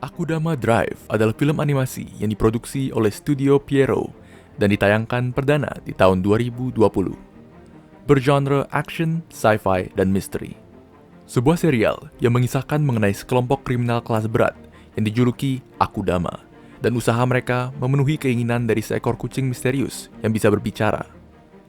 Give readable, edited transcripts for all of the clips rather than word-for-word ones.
Akudama Drive adalah film animasi yang diproduksi oleh Studio Pierrot dan ditayangkan perdana di tahun 2020. Bergenre action, sci-fi, dan misteri. Sebuah serial yang mengisahkan mengenai sekelompok kriminal kelas berat yang dijuluki Akudama dan usaha mereka memenuhi keinginan dari seekor kucing misterius yang bisa berbicara.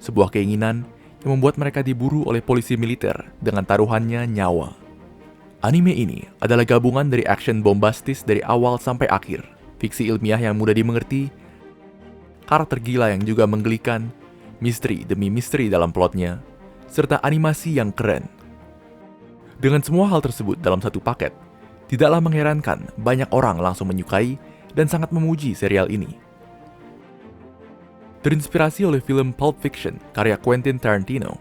Sebuah keinginan yang membuat mereka diburu oleh polisi militer dengan taruhannya nyawa. Anime ini adalah gabungan dari action bombastis dari awal sampai akhir, fiksi ilmiah yang mudah dimengerti, karakter gila yang juga menggelikan, misteri demi misteri dalam plotnya, serta animasi yang keren. Dengan semua hal tersebut dalam satu paket, tidaklah mengherankan banyak orang langsung menyukai dan sangat memuji serial ini. Terinspirasi oleh film Pulp Fiction karya Quentin Tarantino,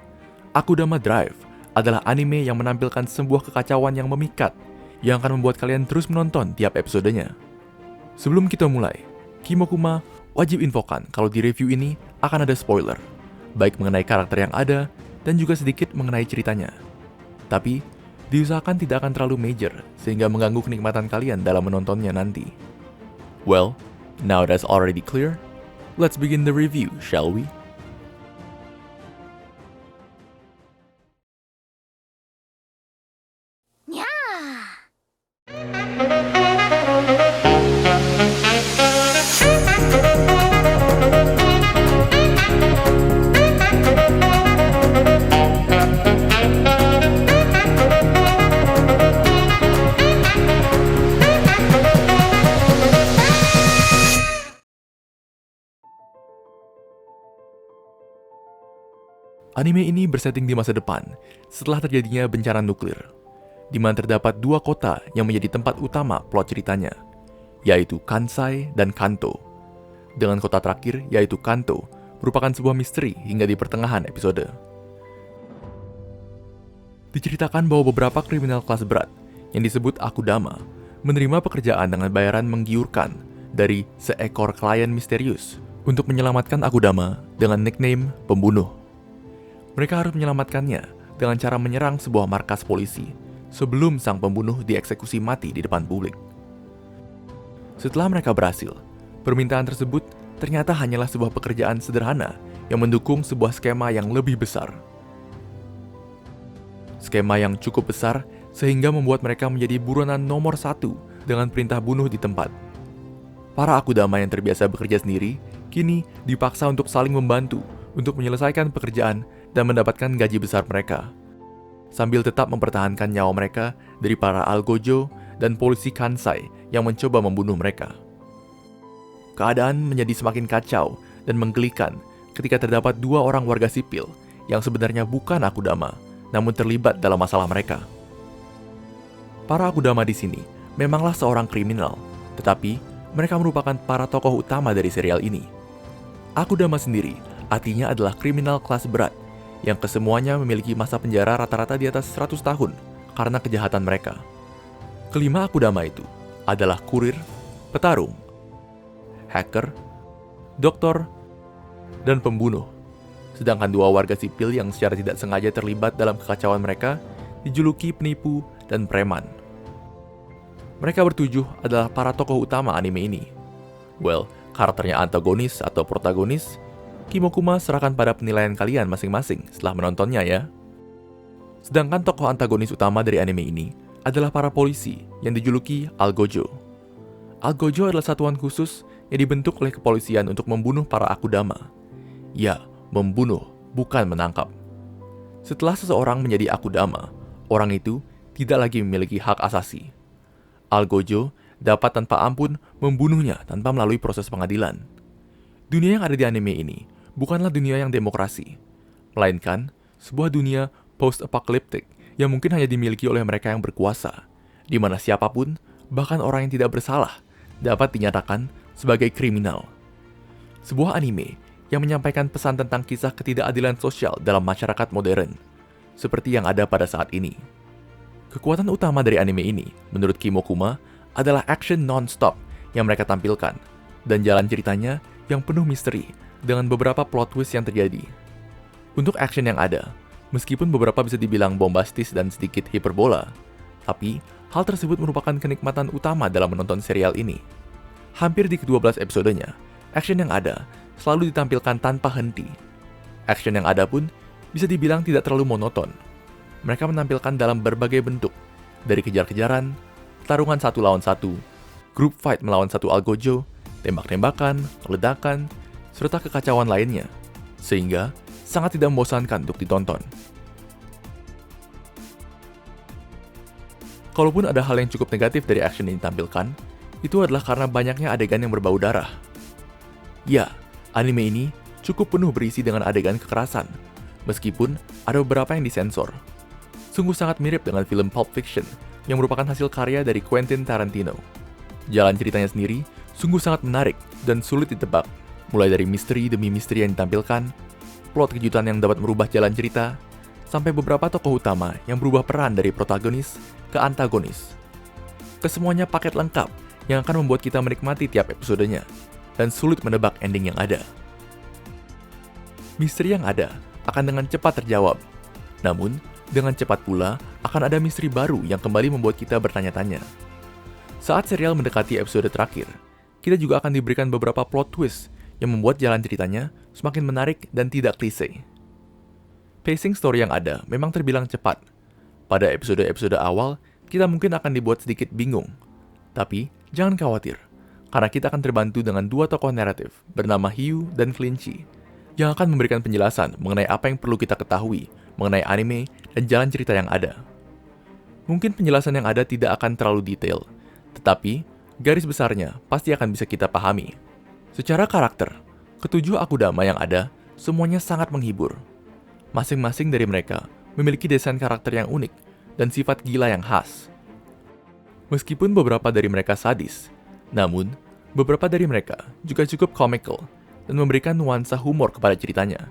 Akudama Drive adalah anime yang menampilkan sebuah kekacauan yang memikat yang akan membuat kalian terus menonton tiap episodenya. Sebelum kita mulai, Kimokuma wajib infokan kalau di review ini akan ada spoiler, baik mengenai karakter yang ada dan juga sedikit mengenai ceritanya. Tapi, diusahakan tidak akan terlalu major sehingga mengganggu kenikmatan kalian dalam menontonnya nanti. Well, now that's already clear, let's begin the review, shall we? Anime ini bersetting di masa depan setelah terjadinya bencana nuklir, di mana terdapat dua kota yang menjadi tempat utama plot ceritanya, yaitu Kansai dan Kanto. Dengan kota terakhir, yaitu Kanto, merupakan sebuah misteri hingga di pertengahan episode. Diceritakan bahwa beberapa kriminal kelas berat yang disebut Akudama menerima pekerjaan dengan bayaran menggiurkan dari seekor klien misterius untuk menyelamatkan Akudama dengan nickname pembunuh. Mereka harus menyelamatkannya dengan cara menyerang sebuah markas polisi sebelum sang pembunuh dieksekusi mati di depan publik. Setelah mereka berhasil, permintaan tersebut ternyata hanyalah sebuah pekerjaan sederhana yang mendukung sebuah skema yang lebih besar. Skema yang cukup besar sehingga membuat mereka menjadi buronan nomor 1 dengan perintah bunuh di tempat. Para Akudama yang terbiasa bekerja sendiri kini dipaksa untuk saling membantu untuk menyelesaikan pekerjaan dan mendapatkan gaji besar mereka, sambil tetap mempertahankan nyawa mereka dari para algojo dan polisi Kansai yang mencoba membunuh mereka. Keadaan menjadi semakin kacau dan menggelikan ketika terdapat dua orang warga sipil yang sebenarnya bukan Akudama, namun terlibat dalam masalah mereka. Para Akudama di sini memanglah seorang kriminal, tetapi mereka merupakan para tokoh utama dari serial ini. Akudama sendiri artinya adalah kriminal kelas berat yang kesemuanya memiliki masa penjara rata-rata di atas 100 tahun karena kejahatan mereka. Kelima Akudama itu adalah kurir, petarung, hacker, dokter, dan pembunuh. Sedangkan dua warga sipil yang secara tidak sengaja terlibat dalam kekacauan mereka dijuluki penipu dan preman. Mereka bertujuh adalah para tokoh utama anime ini. Well, karakternya antagonis atau protagonis, Kimokuma serahkan pada penilaian kalian masing-masing setelah menontonnya ya. Sedangkan tokoh antagonis utama dari anime ini adalah para polisi yang dijuluki Algojo. Algojo adalah satuan khusus yang dibentuk oleh kepolisian untuk membunuh para Akudama. Ya, membunuh, bukan menangkap. Setelah seseorang menjadi Akudama, orang itu tidak lagi memiliki hak asasi. Algojo dapat tanpa ampun membunuhnya tanpa melalui proses pengadilan. Dunia yang ada di anime ini bukanlah dunia yang demokrasi, melainkan sebuah dunia post-apokaliptik yang mungkin hanya dimiliki oleh mereka yang berkuasa, di mana siapapun, bahkan orang yang tidak bersalah, dapat dinyatakan sebagai kriminal. Sebuah anime yang menyampaikan pesan tentang kisah ketidakadilan sosial dalam masyarakat modern, seperti yang ada pada saat ini. Kekuatan utama dari anime ini, menurut Kimokuma, adalah action non-stop yang mereka tampilkan, dan jalan ceritanya yang penuh misteri dengan beberapa plot twist yang terjadi. Untuk action yang ada, meskipun beberapa bisa dibilang bombastis dan sedikit hiperbola, tapi Hal tersebut merupakan kenikmatan utama dalam menonton serial ini. Hampir di ke-12 episodenya, action yang ada selalu ditampilkan tanpa henti. Action yang ada pun bisa dibilang tidak terlalu monoton. Mereka menampilkan dalam berbagai bentuk, dari kejar-kejaran, pertarungan satu lawan satu, group fight melawan satu algojo, tembak-tembakan, ledakan, serta kekacauan lainnya, sehingga sangat tidak membosankan untuk ditonton. Kalaupun ada hal yang cukup negatif dari action yang ditampilkan, itu adalah karena banyaknya adegan yang berbau darah. Ya, anime ini cukup penuh berisi dengan adegan kekerasan, meskipun ada beberapa yang disensor. Sungguh sangat mirip dengan film Pulp Fiction, yang merupakan hasil karya dari Quentin Tarantino. Jalan ceritanya sendiri sungguh sangat menarik dan sulit ditebak, mulai dari misteri demi misteri yang ditampilkan, plot kejutan yang dapat merubah jalan cerita, sampai beberapa tokoh utama yang berubah peran dari protagonis ke antagonis. Kesemuanya paket lengkap yang akan membuat kita menikmati tiap episodenya, dan sulit menebak ending yang ada. Misteri yang ada akan dengan cepat terjawab, namun dengan cepat pula akan ada misteri baru yang kembali membuat kita bertanya-tanya. Saat serial mendekati episode terakhir, kita juga akan diberikan beberapa plot twist yang membuat jalan ceritanya semakin menarik dan tidak klise. Pacing story yang ada memang terbilang cepat. Pada episode-episode awal, kita mungkin akan dibuat sedikit bingung. Tapi, jangan khawatir, karena kita akan terbantu dengan dua tokoh naratif bernama Hyu dan Clincy, yang akan memberikan penjelasan mengenai apa yang perlu kita ketahui mengenai anime dan jalan cerita yang ada. Mungkin penjelasan yang ada tidak akan terlalu detail, tetapi garis besarnya pasti akan bisa kita pahami. Secara karakter, ketujuh akudama yang ada semuanya sangat menghibur. Masing-masing dari mereka memiliki desain karakter yang unik dan sifat gila yang khas. Meskipun beberapa dari mereka sadis, namun beberapa dari mereka juga cukup comical dan memberikan nuansa humor kepada ceritanya.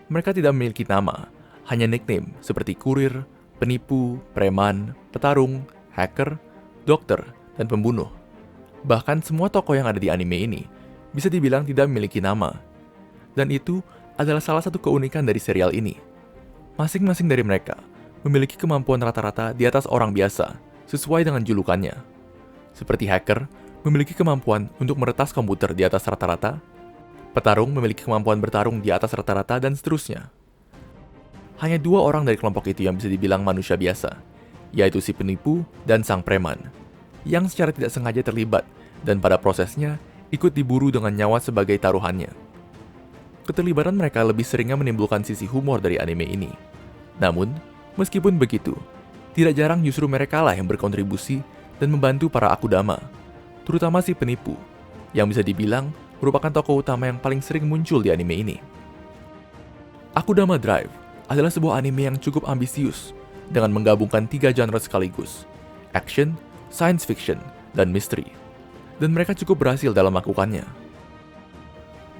Mereka tidak memiliki nama, hanya nickname seperti kurir, penipu, preman, petarung, hacker, dokter, dan pembunuh. Bahkan semua tokoh yang ada di anime ini bisa dibilang tidak memiliki nama. Dan itu adalah salah satu keunikan dari serial ini. Masing-masing dari mereka memiliki kemampuan rata-rata di atas orang biasa, sesuai dengan julukannya. Seperti hacker, memiliki kemampuan untuk meretas komputer di atas rata-rata, petarung memiliki kemampuan bertarung di atas rata-rata, dan seterusnya. Hanya dua orang dari kelompok itu yang bisa dibilang manusia biasa, yaitu si penipu dan sang preman, yang secara tidak sengaja terlibat dan pada prosesnya ikut diburu dengan nyawa sebagai taruhannya. Keterlibatan mereka lebih seringnya menimbulkan sisi humor dari anime ini. Namun, meskipun begitu, tidak jarang justru mereka lah yang berkontribusi dan membantu para akudama, terutama si penipu, yang bisa dibilang merupakan tokoh utama yang paling sering muncul di anime ini. Akudama Drive adalah sebuah anime yang cukup ambisius dengan menggabungkan 3 genre sekaligus, action, science fiction, dan misteri. Dan mereka cukup berhasil dalam melakukannya.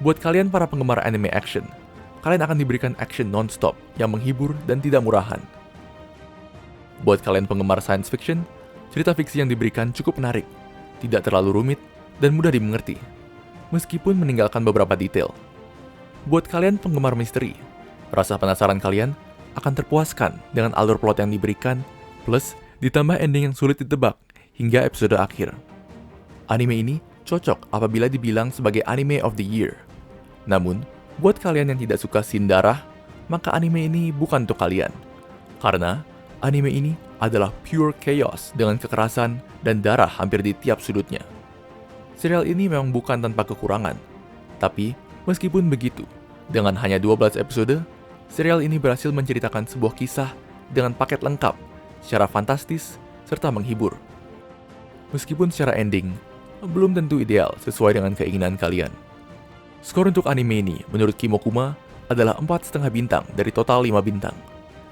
Buat kalian para penggemar anime action, kalian akan diberikan action non-stop yang menghibur dan tidak murahan. Buat kalian penggemar science fiction, cerita fiksi yang diberikan cukup menarik, tidak terlalu rumit, dan mudah dimengerti, meskipun meninggalkan beberapa detail. Buat kalian penggemar misteri, rasa penasaran kalian akan terpuaskan dengan alur plot yang diberikan, plus ditambah ending yang sulit ditebak hingga episode akhir. Anime ini cocok apabila dibilang sebagai anime of the year. Namun, buat kalian yang tidak suka scene darah, maka anime ini bukan untuk kalian. Karena anime ini adalah pure chaos dengan kekerasan dan darah hampir di tiap sudutnya. Serial ini memang bukan tanpa kekurangan, tapi meskipun begitu, dengan hanya 12 episode, serial ini berhasil menceritakan sebuah kisah dengan paket lengkap, secara fantastis, serta menghibur. Meskipun secara ending, belum tentu ideal sesuai dengan keinginan kalian. Skor untuk anime ini menurut Kimokuma adalah 4,5 bintang dari total 5 bintang,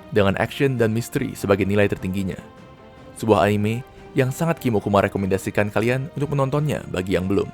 dengan action dan misteri sebagai nilai tertingginya. Sebuah anime yang sangat Kimokuma rekomendasikan kalian untuk menontonnya bagi yang belum.